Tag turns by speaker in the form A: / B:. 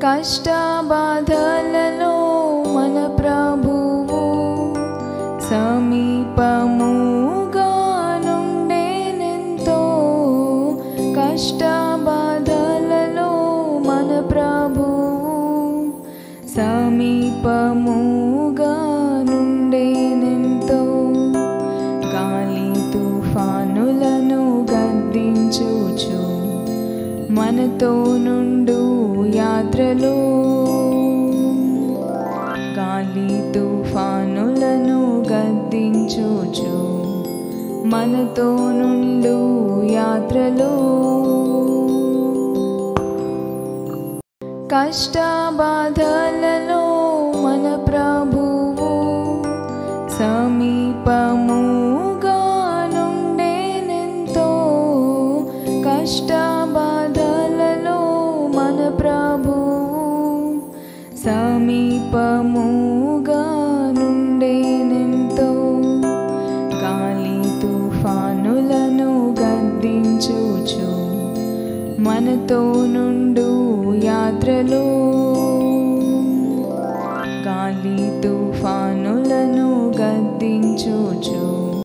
A: కష్ట బాధలలో మన ప్రభువు సమీపముగా నుండెనెంతో. కష్ట బాధలలో మన ప్రభువు సమీపముగా నుండెనెంతో. గాలి తుఫానులను గద్దించుచు మనతో నుండు యాత్రలో. గాలి తుఫానులను గద్దించుచు మనతో నుండు యాత్రలో. కష్ట బాధలలో మన ప్రభువు సమీపముగా నుండెనెంతో. కష్ట బాధలలో మన ప్రభువు సమీపముగా నుండెనెంతో. గాలి తుఫానులను గద్దించుచు మనతో నుండు యాత్రలో.